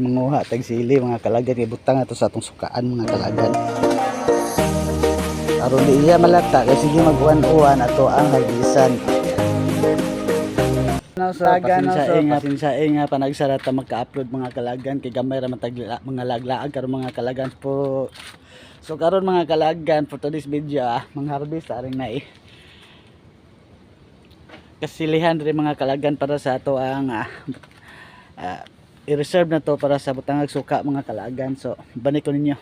Manguha tag sili mga kalagan kay butang ato sa atong sukaan mga kalagan. Aron di iya malata kay sige mag-uwan-uwan ato ang harbisan. Pasensyae nga panagsara ta magka-upload mga kalagan kay gamay ra matag mga laglaag karon mga kalagan po. So karon mga kalagan for today's video mga harvest aring na kasilihan rin mga kalagan para sa ato ang i-reserve na to para sa butangag suka mga kalagan. So banik ko ninyo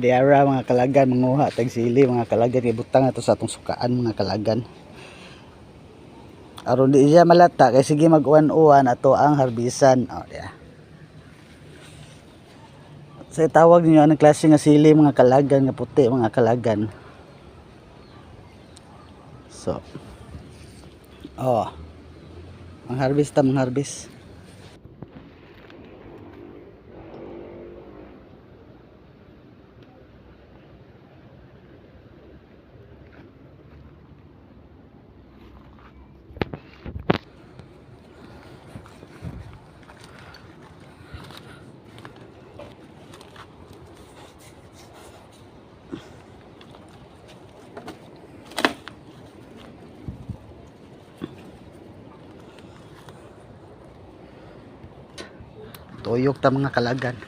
diara mga kalagan manguha tag sili mga kalagan kay butang ato sa atong sukaan mga kalagan. Aron di siya malata kay sige mag-uwan-uwan ato ang harbisan. So tawag niyo anong klase nga sili mga kalagan nga puti mga kalagan. So ang harvest mga harvest. Tuyok ta mga kalagan.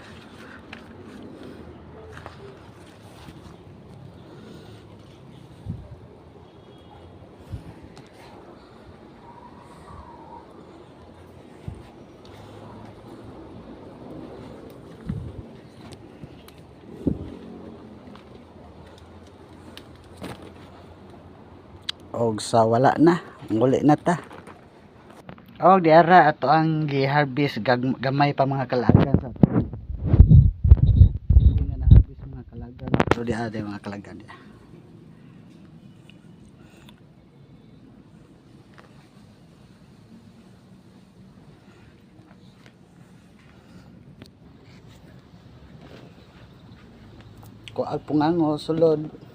Og sa wala na, nguli na ta. Og diara ato ang gi-harvest gamay pa mga kalagan sa ato. Hindi na na-harvest mga kalagan. Pero diara mga kalagan dia. Kuag pungango sulod.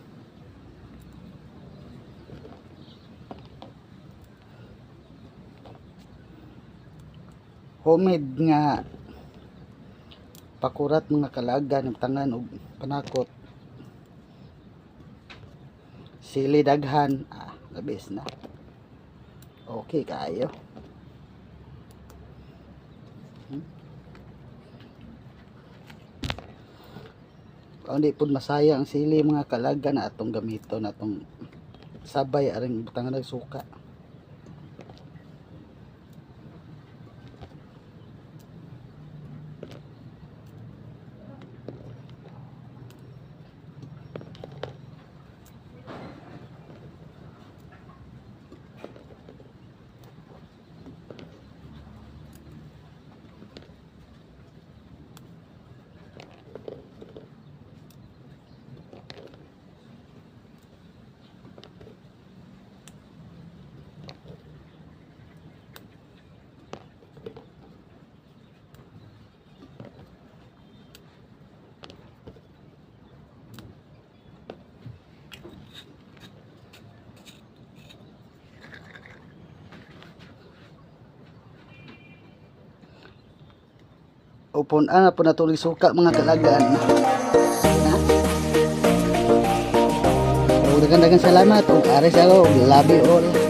Homemade nga pakurat mga kalagan ng tangan og panakot sili daghan labis na okay kayo. Kung di pud masaya ang sili mga kalagan na atong gamiton atong sabay aring butangan ng suka. Upon ana po natuloy suka mga kalagan. Dagan salamat ug ari sa ko labi all.